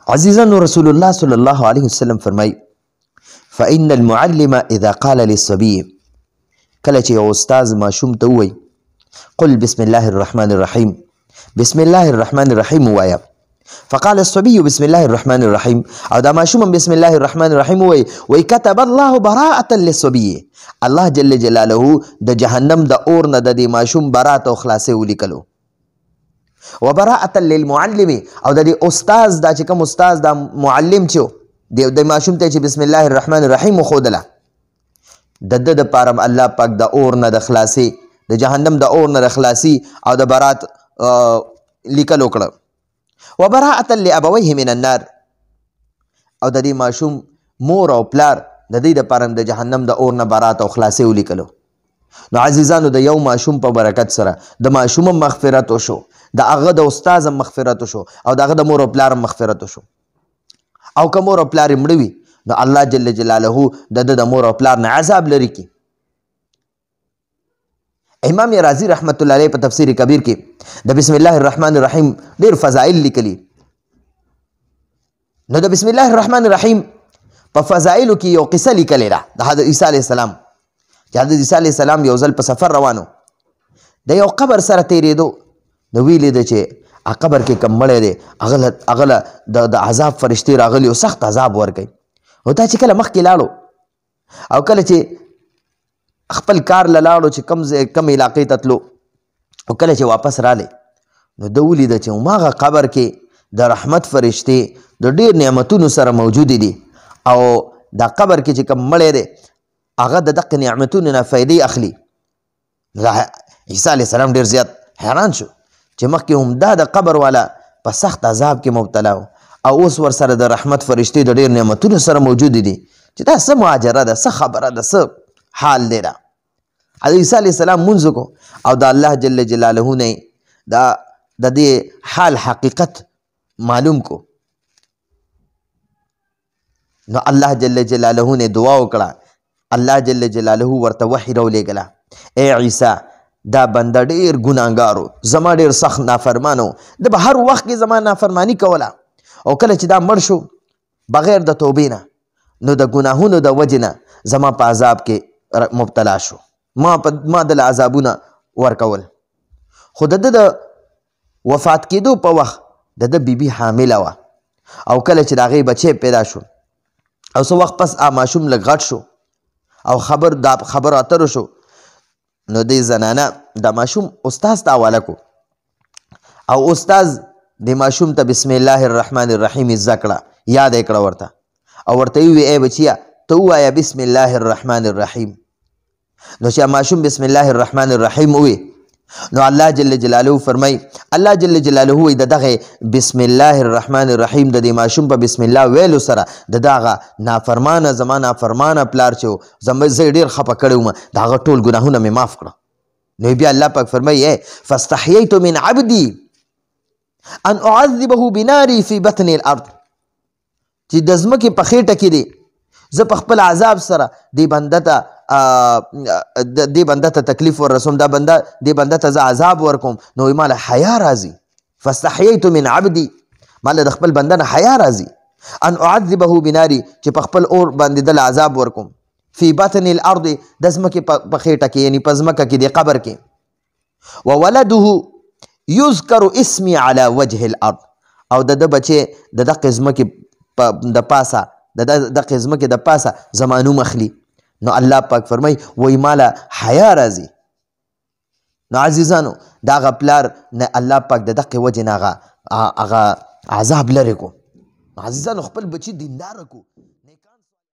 عزیزانو، رسول الله صلی الله علیه وسلم فرمای فإن المعلم اذا قال للصبي، کله چې یو استاد ماشوم ته ووایي قل بسم الله الرحمن الرحیم، بسم الله الرحمن الرحیم وایا، فقال الصبي بسم الله الرحمن الرحیم، او دا ماشوم بسم الله الرحمن الرحیم وی كتب الله براءة للصبي، الله جل جلاله د جهنم د اور نه د دې ماشوم برات او خلاصې ولیکلو. وبراءة للمعلم، او د دې استاد دا چې کوم استاد دا معلم چې د ماشوم ته چې بسم الله الرحمن الرحیم وښودله، د ده دپاره الله پاک د اور نه د خلاصې، د جهنم د اور نه د خلاصي او د برات لیکل وکړه. وبراءة لأبويه من النار، او د دې ماشوم مور او پلار د دې دپاره د جهنم د اور نه برات او خلاصې ولیکلو. نو عزیزانو، د یو ماشوم په برکت سره د ماشوم مغفرت وشو، د هغه د استاز مغفرت وشو، او د هغه د مور او پلار مغفرت وشو. او که مور او پلار یې مړه وي نو الله جل جلاله د ده د مور او پلار نه عذاب لري کړي. امام رازی رحمت الله علیه په تفسیر کبیر کې د بسم الله الرحمن الرحیم ډېر فضائل لیکلي. نو د بسم الله الرحمن الرحیم په فضائلو کې یو قصه لیکلې ده د حضرت عیسی علیه السلام، چې حضرت عیسی علیه السلام یو ځل په سفر روانو، د یو قبر سره تېرېدو، نو ویلې ده چې قبر کې کوم مړی دی هغه له د عذاب فرشتې راغلي او سخت عذاب ورکوي. او دا چې کله مخکې لاړو او کله چې خپل کار له لاړو چې کم علاقې ته تلو، او کله چې واپس رالی نو ده ولیده چې هماغه قبر کې د رحمت فرشتې د ډېر نعمتونو سره موجودې دي، او دا قبر کې چې کوم مړی دی هغه د دغه نعمتونو نه فایدې اخلي. عیسی علیه السلام ډېر زیات حیران شو چې مخکې هم دا د قبر والا په سخت عذاب کې مبتلا و، او اوس ورسره د رحمت فرشتې د ډېر نعمتونو سره موجودې دي، چې دا څه مهاجره ده، څه خبره ده، څه حال دی. دا حضرت عیسی علیه السلام مونځ وکړو او د الله جل جلاله نه د دې حال حقیقت معلوم کو. نو الله جل جلاله نه دعا وکړه، الله جل جلاله ورته وحی راولېږله، ای عیسی دا بنده ډېر ګناهګار، زما ډېر سخت نافرمان و، د به هر وخت کې زما نافرمانی کوله، او کله چې دا مړ شو بغیر د توبې نه، نو د ګناهونو د وجې نه زما په عذاب کې مبتلا شو، ما دله عذابونه ورکول. خو د ده د وفات کېدو په وخت د ده بیبي حامله وه، او کله چې د هغې بچی پیدا شو او څه وخت پس ماشوم لږ غټ شو او خبر اترو شو، نو دې زنانه د ماشوم استاز ته حواله کو، او استاز د ماشوم ته بسم الله الرحمن الرحیم زده کړه، یاد یې کړه ورته، او ورته یې وویل ای بچیه ته ووایه بسم الله الرحمن الرحیم. نو چې ماشوم بسم الله الرحمن الرحیم ووی نو الله جل جلاله فرمای، الله جل جلاله وی د دغه بسم الله الرحمن الرحیم د دې ماشوم په بسم الله ویلو سره د دغه نافرمانه زما نافرمانه پلار چې زه ډېر خفه کړی وم د هغه ټول ګناهونه مې معاف کړه. نو بیا الله پاک فرمایي فاستحییت من عبدی ان اعذبه بناری فی بطن الارض، چې د ځمکې په خېټه کې دی زه په خپل عذاب سره دې بنده ته تکلیف ورسوم، دې بنده ته زه عذاب ورکوم. نو ماله حیا راځي، فاستحییت من عبدی، ماله د خپل بنده نه حیا راځي، ان اعذبه بناری، چې په خپل اور باندې دله عذاب ورکوم، فی بطن الارض، د ځمکې په خېټه کې یعنی په ځمکه کې د قبر کې، وولده یذکر اسمی علی وجه الارض، او د ده بچی د دغې ځمکې د پاسه د دغې ځمکې د پاسه زما نوم اخلي. نو الله پاک فرمای وی ماله حیا راځي. نو عزیزانو د هغه پلار نه الله پاک د دغې وجې نه هغه عذاب لرې کو. عزیزانو خپل بچي دینداره کو.